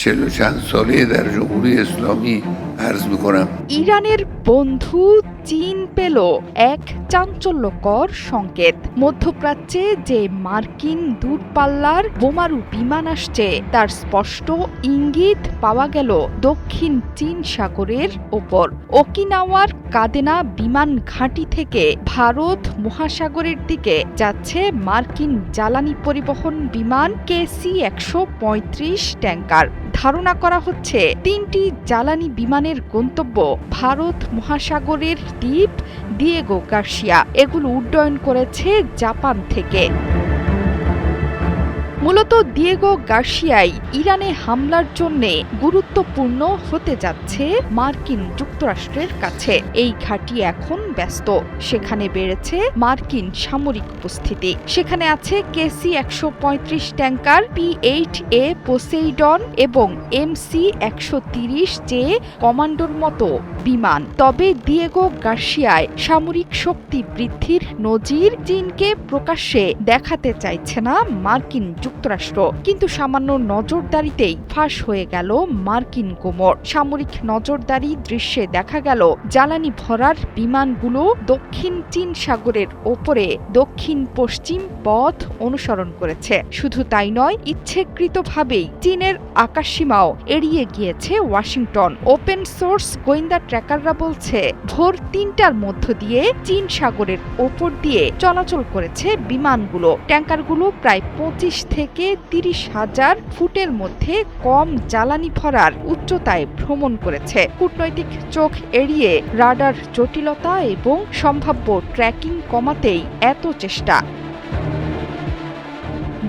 چند ساله در جمهوری اسلامی عرض میکنم ইরানের বন্ধু চীন পেল এক চাঞ্চল্যকর সংকেত। মধ্যপ্রাচ্যে যে মার্কিন দূরপাল্লার বোমারু বিমান আসছে তার স্পষ্ট ইঙ্গিত পাওয়া গেল দক্ষিণ চীন সাগরের ওপর। ওকিনাওয়ার কাদেনা বিমান ঘাঁটি থেকে ভারত মহাসাগরের দিকে যাচ্ছে মার্কিন জ্বালানি পরিবহন বিমান KC-135 ট্যাঙ্কার। ধারণা করা হচ্ছে তিনটি জ্বালানি বিমানের গন্তব্য ভারত মহাসাগরের দ্বীপ দিয়েগো গার্সিয়া। এগুলো উড্ডয়ন করেছে জাপান থেকে। মূলত দিয়েগো গার্সিয়াই ইরানে হামলার জন্য গুরুত্বপূর্ণ হতে যাচ্ছে মার্কিন যুক্তরাষ্ট্রের কাছে। এই ঘাঁটি এখন ব্যস্ত, সেখানে বেড়েছে মার্কিন সামরিক উপস্থিতি। সেখানে আছে KC-135 ট্যাঙ্কার, P-8A পোসেইডন এবং MC-130J কমান্ডোর মতো বিমান। তবে দিয়েগো গার্সিয়ায় সামরিক শক্তি বৃদ্ধির নজির চীনকে প্রকাশ্যে দেখাতে চাইছে না মার্কিন যুক্তরাষ্ট্র, কিন্তু সামান্য নজরদারিতেই ফাঁস হয়ে গেল মার্কিন গোমর। সামরিক নজরদারি দৃশ্যে দেখা গেল জ্বালানি ভরার বিমানগুলো দক্ষিণ চীন সাগরের ওপরে দক্ষিণ পশ্চিম পথ অনুসরণ করেছে। শুধু তাই নয়, ইচ্ছাকৃতভাবেই চীনের আকাশসীমাও এড়িয়ে গিয়েছে ওয়াশিংটন। ওপেন সোর্স গোয়েন্দা ট্র্যাকাররা বলছে ভোর ৩টার মধ্য দিয়ে চীন সাগরের ওপর দিয়ে চলাচল করেছে বিমানগুলো। ট্যাঙ্কারগুলো প্রায় ২৫ থেকে ৩০ হাজার ফুটের মধ্যে কম জ্বালানি ভরার উচ্চতায় ভ্রমণ করেছে। কূটনৈতিক চোখ এড়িয়ে রাডার জটিলতা এবং সম্ভাব্য ট্র্যাকিং কমাতেই এত চেষ্টা।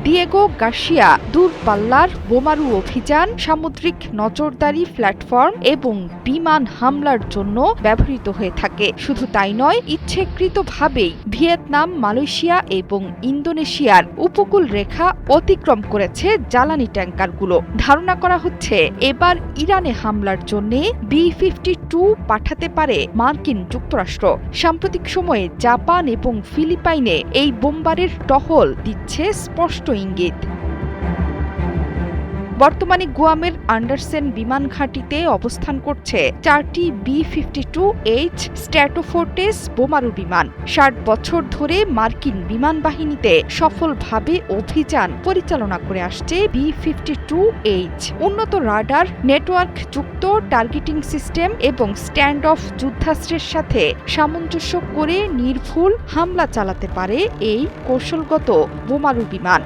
দিয়েগো গার্সিয়া দূরপাল্লার বোমারু অভিযান, সামুদ্রিক নজরদারি প্ল্যাটফর্ম এবং বিমান হামলার জন্য ব্যবহৃত হয়ে থাকে। শুধু তাই নয়, ইচ্ছাকৃতভাবেই ভিয়েতনাম, মালয়েশিয়া এবং ইন্দোনেশিয়ার উপকূল রেখা অতিক্রম করেছে জ্বালানি ট্যাঙ্কারগুলো। ধারণা করা হচ্ছে এবার ইরানে হামলার জন্য B-52 পাঠাতে পারে মার্কিন যুক্তরাষ্ট্র। সাম্প্রতিক সময়ে জাপান এবং ফিলিপাইনে এই বোমবারের টহল দিচ্ছে স্পষ্ট ইঙ্গিত। বর্তমানে গুয়ামের আন্ডারসেন বিমান ঘাঁটিতে অবস্থান করছে 4টি B-52H স্ট্র্যাটোফোর্টেস বোমারু বিমান। 60 বছর ধরে মার্কিন বিমান বাহিনীতে সফলভাবে অভিযান পরিচালনা করে আসছে B-52H। উন্নত রাডার, নেটওয়ার্ক যুক্ত টার্গেটিং সিস্টেম এবং স্ট্যান্ড অফ যুদ্ধাস্ত্রের সাথে সামঞ্জস্য করে নির্ভুল হামলা চালাতে পারে এই কৌশলগত বোমারু বিমান।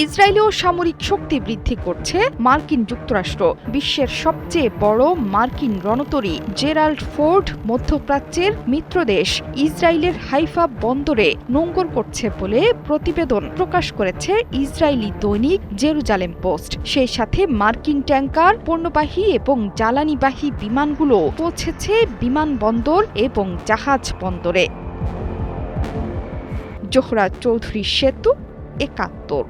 ইসরায়েলেও সামরিক শক্তি বৃদ্ধি করছে মার্কিন যুক্তরাষ্ট্র। বিশ্বের সবচেয়ে বড় মার্কিন রণতরী জেরাল্ড ফোর্ড মধ্যপ্রাচ্যের মিত্রদেশ ইসরায়েলের হাইফা বন্দরে নোঙ্গর করছে বলে প্রতিবেদন প্রকাশ করেছে ইসরায়েলি দৈনিক জেরুজালেম পোস্ট। সেই সাথে মার্কিন ট্যাঙ্কার, পণ্যবাহী এবং জ্বালানিবাহী বিমানগুলো পৌঁছেছে বিমানবন্দর এবং জাহাজ বন্দরে। জোহরা চৌধুরী সেতু, ৭১।